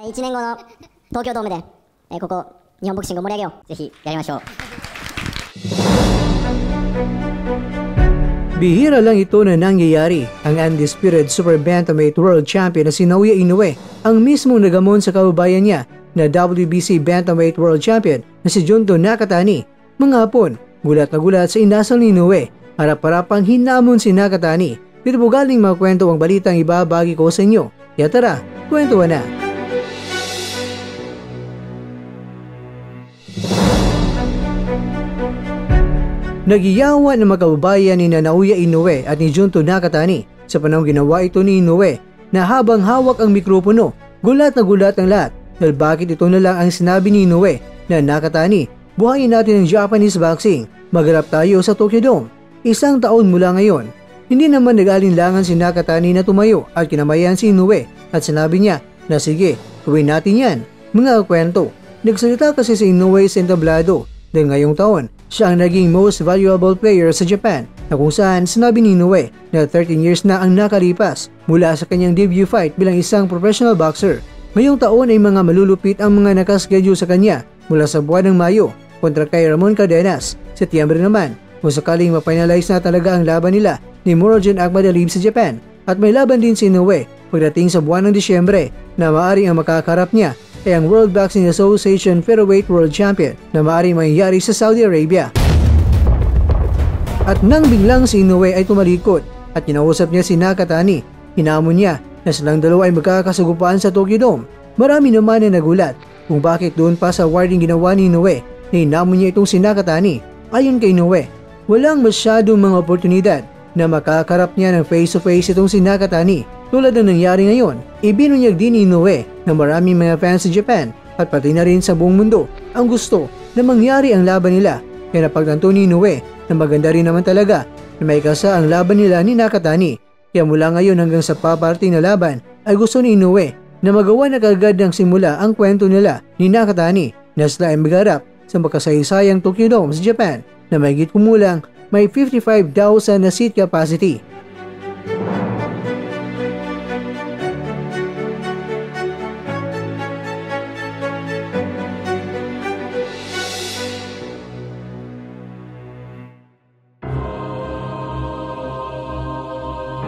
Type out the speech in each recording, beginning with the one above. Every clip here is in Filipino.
1年後の東京ドームで、ここ日本ボクシングを盛り上げよう。ぜひやりましょう。Bihira lang ito na nangyayari. Ang undisputed Super Bantamweight World Champion na si Naoya Inoue ang mismong nagamon sa kababayan niya na WBC Bantamweight World Champion na si Junto Nakatani. Mga hapon, gulat na gulat sa inasal ni Inoue. Harap-harapang hinamon si Nakatani. Dito po galing mga kwento ang balitang ibabagi ko sa inyo. Kaya tara, kwentuhan na. Nagiyawan ng magkababayan ni Naoya Inoue at ni Junto Nakatani sa panahong ginawa ito ni Inoue na habang hawak ang mikropono, gulat na gulat ang lahat dahil bakit ito na lang ang sinabi ni Inoue na Nakatani, buhayin natin ang Japanese boxing, magharap tayo sa Tokyo Dome. 1 taon mula ngayon, hindi naman nag-alinlangan si Nakatani na tumayo at kinamayan si Inoue at sinabi niya na sige, gawin natin yan. Mga kwento, nagsalita kasi si Inoue sa entablado dahil ngayong taon, siya ang naging most valuable player sa Japan na kung saan sinabi ni Inoue na 13 years na ang nakalipas mula sa kanyang debut fight bilang isang professional boxer. Ngayong taon ay mga malulupit ang mga nakaschedule sa kanya mula sa buwan ng Mayo kontra kay Ramon Cardenas. Setyembre naman kung sakaling ma-finalize na talaga ang laban nila ni Murodjon Akhmadalib sa Japan at may laban din si Inoue pagdating sa buwan ng Disyembre na maaaring ang makakarap niya ay ang World Boxing Association Featherweight World Champion na maaaring mangyayari sa Saudi Arabia. At nang biglang si Inoue ay tumalikod at kinausap niya si Nakatani, hinamon niya na silang dalawa ay magkakasagupaan sa Tokyo Dome. Marami naman na nagulat kung bakit doon pa sa wording ginawa ni Inoue na hinamon niya itong si Nakatani. Ayon kay Inoue, walang masyadong mga oportunidad na makakarap niya ng face-to-face itong si Nakatani. Tulad ng nangyari ngayon, ibinunyag din ni Inoue na maraming mga fans sa Japan at pati na rin sa buong mundo ang gusto na mangyari ang laban nila. Kaya napagtanto ni Inoue na maganda rin naman talaga na may kasa ang laban nila ni Nakatani. Kaya mula ngayon hanggang sa paparting na laban ay gusto ni Inoue na magawa na kagad ng simula ang kwento nila ni Nakatani na sila ay magharap sa makasaysayang Tokyo Dome sa Japan na mahigit kumulang may 55,000 na seat capacity.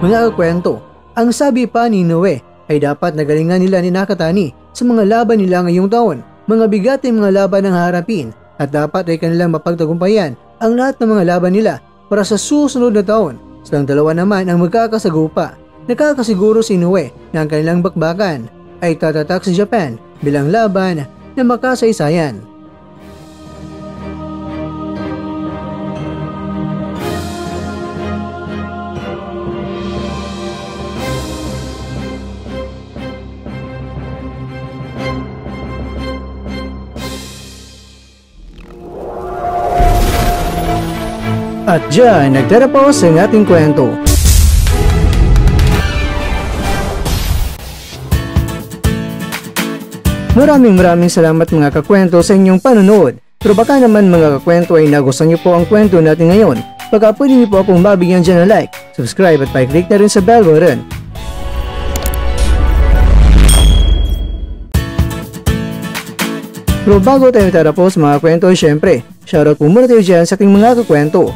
Mga kwento, ang sabi pa ni Inoue ay dapat nagalingan nila ni Nakatani sa mga laban nila ngayong taon. Mga bigating mga laban ang haharapin at dapat ay kanilang mapagtagumpayan ang lahat ng mga laban nila para sa susunod na taon. Silang dalawa naman ang magkakasagupa. Nakakasiguro si Inoue na ang kanilang bakbakan ay tatatak sa Japan bilang laban na makasaysayan. At dyan, nagtatapos ang ating kwento. Maraming salamat mga kakwento sa inyong panonood. Pero baka naman mga kakwento ay nagustuhan niyo po ang kwento natin ngayon. Baka pwede niyo po akong mabigyan dyan ng like, subscribe at pa-click na rin sa bell button. Pero bago tayo tatapos mga kwento, syempre, shoutout po muna tayo dyan sa ating mga kakwento.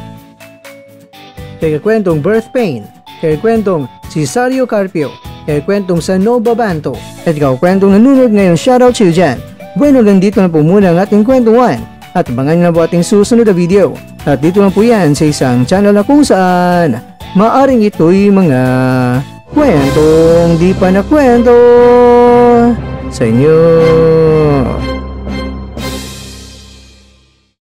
Kay kwentong Birth Pain, kay kwentong Cesario Carpio, kay kwentong Sanova Banto, at ikaw kwentong nanonood ngayon, shoutout sa'yo dyan. Bueno, hanggang dito na po muna ang ating kwentuhan at abangan nyo na po ating susunod na video. At dito lang po yan sa isang channel na kung saan maaring ito'y mga kwentong di pa na kwento sa inyo.